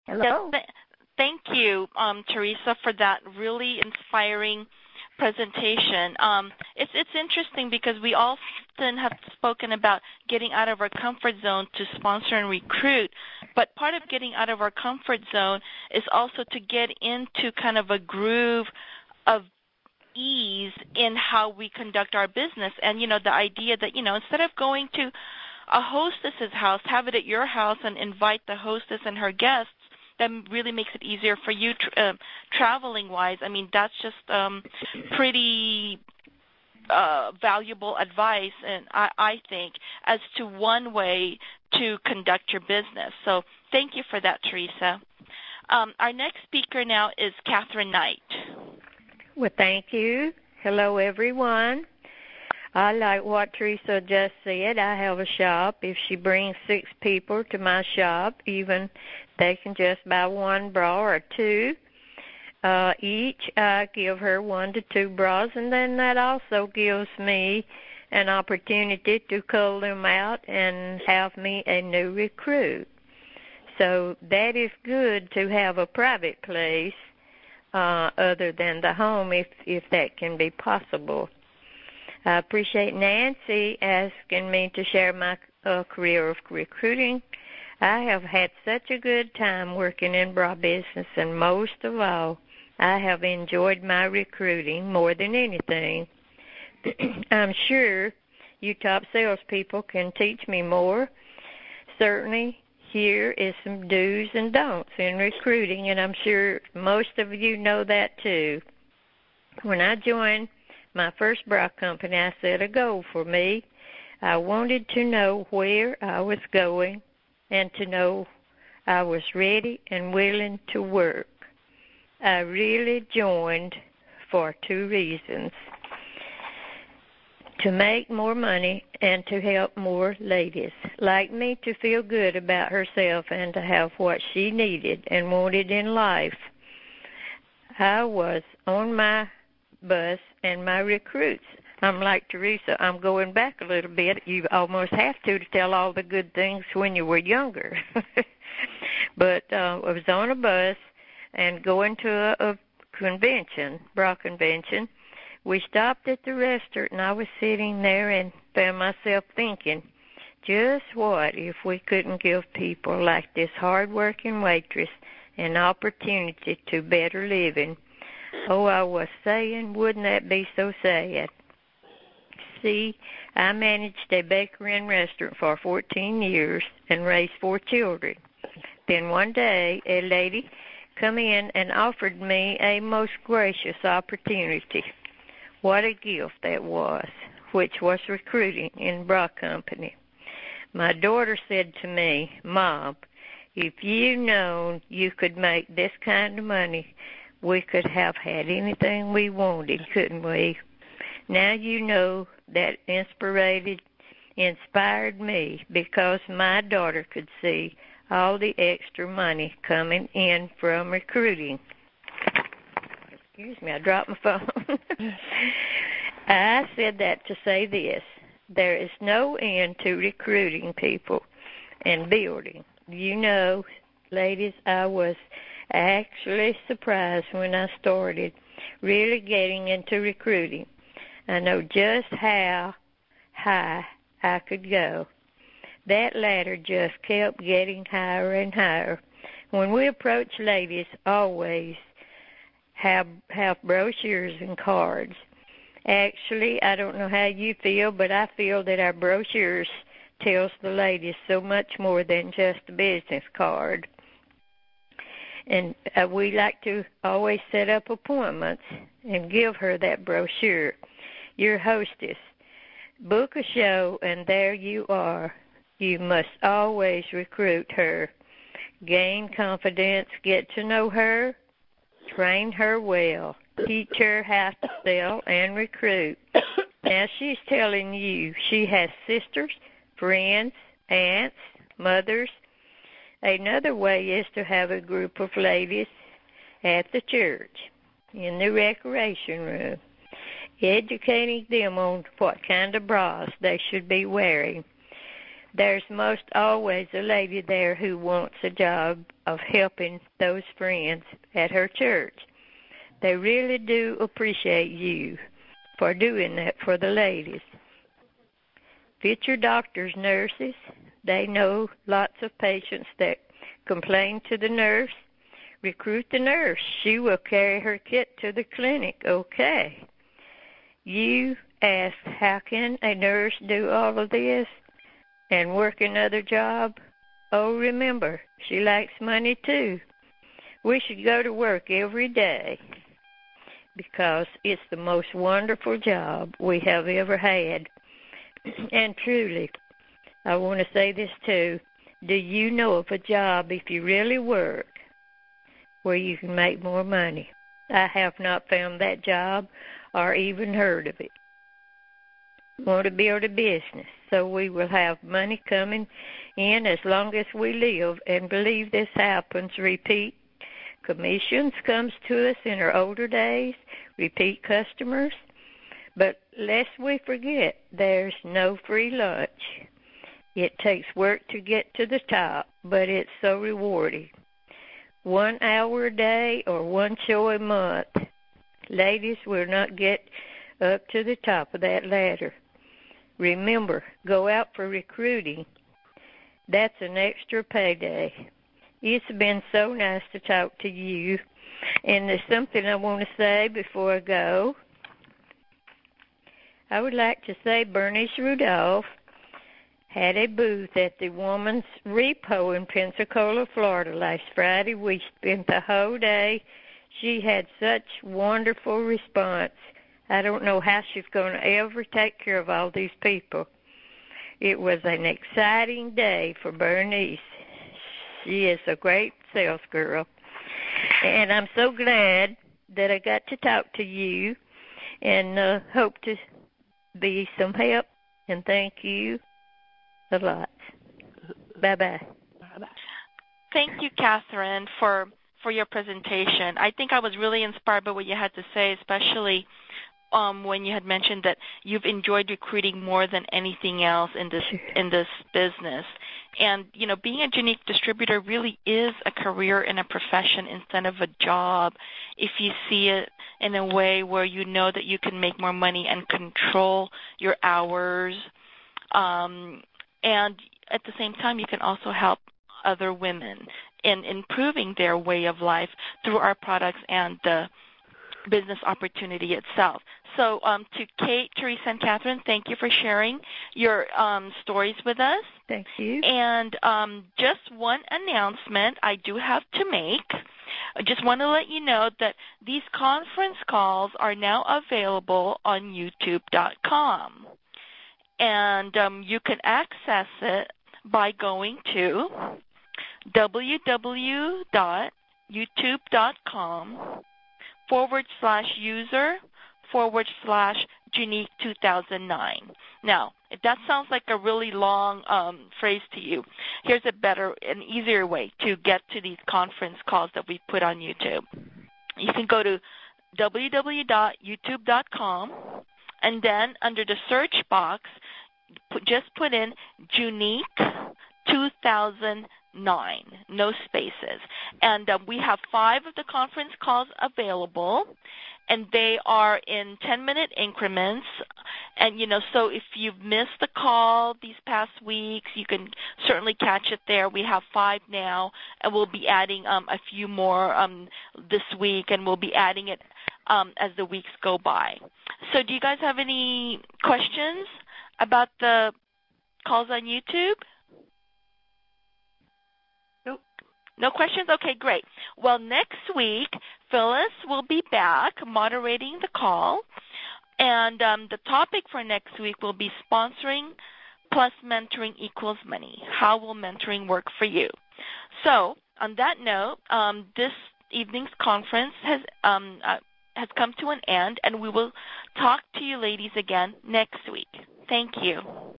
Hello. Thank you, Teresa, for that really inspiring presentation. It's interesting because we often have spoken about getting out of our comfort zone to sponsor and recruit, but part of getting out of our comfort zone is also to get into kind of a groove of ease in how we conduct our business. And, the idea that, instead of going to a hostess's house, have it at your house and invite the hostess and her guests. That really makes it easier for you traveling-wise. I mean, that's just pretty valuable advice, and I think, as to one way to conduct your business. So thank you for that, Teresa. Our next speaker now is Catherine Knight. Well, thank you. Hello, everyone. I like what Teresa just said. I have a shop. If she brings 6 people to my shop, even they can just buy 1 bra or 2 each. I give her 1 to 2 bras, and then that also gives me an opportunity to cull them out and have me a new recruit. So that is good to have a private place other than the home if that can be possible. I appreciate Nancy asking me to share my career of recruiting. I have had such a good time working in bra business, and most of all, I have enjoyed my recruiting more than anything. I'm sure you top salespeople can teach me more. Certainly, here is some do's and don'ts in recruiting, and I'm sure most of you know that too. When I joined my first bra company, I set a goal for me. I wanted to know where I was going and to know I was ready and willing to work. I really joined for 2 reasons: to make more money and to help more ladies like me to feel good about herself and to have what she needed and wanted in life. I was on my bus and my recruits. I'm like Teresa, I'm going back a little bit. You almost have to tell all the good things when you were younger. But I was on a bus and going to a convention, bra convention. We stopped at the restaurant, and I was sitting there and found myself thinking, just what if we couldn't give people like this hard-working waitress an opportunity to better living? Oh, I was saying, wouldn't that be so sad? See, I managed a bakery and restaurant for 14 years and raised 4 children. Then one day, a lady come in and offered me a most gracious opportunity. What a gift that was, which was recruiting in bra company. My daughter said to me, Mom, if you known you could make this kind of money, we could have had anything we wanted, couldn't we? Now you know that inspired me because my daughter could see all the extra money coming in from recruiting. Excuse me, I dropped my phone. I said that to say this. There is no end to recruiting people and building. You know, ladies, I was actually surprised when I started really getting into recruiting. I know just how high I could go. That ladder just kept getting higher and higher. When we approach ladies, always have brochures and cards. Actually, I don't know how you feel, but I feel that our brochures tells the ladies so much more than just a business card. And we like to always set up appointments and give her that brochure. Your hostess, book a show, and there you are. You must always recruit her. Gain confidence, get to know her, train her well, teach her how to sell and recruit. Now she's telling you she has sisters, friends, aunts, mothers. Another way is to have a group of ladies at the church, in the recreation room, educating them on what kind of bras they should be wearing. There's most always a lady there who wants a job of helping those friends at her church. They really do appreciate you for doing that for the ladies. Get your doctors, nurses. They know lots of patients that complain to the nurse. Recruit the nurse. She will carry her kit to the clinic. Okay. You ask, how can a nurse do all of this and work another job? Oh, remember, she likes money too. We should go to work every day because it's the most wonderful job we have ever had. And truly, I want to say this too. Do you know of a job, if you really work, where you can make more money? I have not found that job or even heard of it. Want to build a business so we will have money coming in as long as we live and believe this happens. Repeat commissions comes to us in our older days, repeat customers. But lest we forget, there's no free lunch. It takes work to get to the top, but it's so rewarding. 1 hour a day or one show a month. Ladies will not get up to the top of that ladder. Remember, go out for recruiting. That's an extra payday. It's been so nice to talk to you. And there's something I want to say before I go. I would like to say Bernice Rudolph had a booth at the Woman's Repo in Pensacola, Florida last Friday. We spent the whole day. She had such wonderful response. I don't know how she's going to ever take care of all these people. It was an exciting day for Bernice. She is a great sales girl. And I'm so glad that I got to talk to you and hope to be some help. And thank you a lot. Bye-bye. Thank you, Catherine, for your presentation. I think I was really inspired by what you had to say, especially when you had mentioned that you've enjoyed recruiting more than anything else in this business. And, you know, being a unique distributor really is a career and a profession instead of a job if you see it in a way where you know that you can make more money and control your hours. And at the same time, you can also help other women in improving their way of life through our products and the business opportunity itself. So to Kate, Teresa, and Catherine, thank you for sharing your stories with us. Thank you. And just one announcement I do have to make. I just want to let you know that these conference calls are now available on YouTube.com. And you can access it by going to www.youtube.com/user/Junique2009. Now, if that sounds like a really long phrase to you, here's a better and easier way to get to these conference calls that we put on YouTube. You can go to www.youtube.com, and then under the search box, just put in Junique 2009, no spaces. And we have 5 of the conference calls available, and they are in 10-minute increments. And, you know, so if you've missed the call these past weeks, you can certainly catch it there. We have 5 now, and we'll be adding a few more this week, and we'll be adding it as the weeks go by. So do you guys have any questions about the calls on YouTube? Nope. No questions? Okay, great. Well, next week, Phyllis will be back moderating the call, and the topic for next week will be sponsoring plus mentoring equals money. How will mentoring work for you? So on that note, this evening's conference has come to an end, and we will talk to you ladies again next week. Thank you.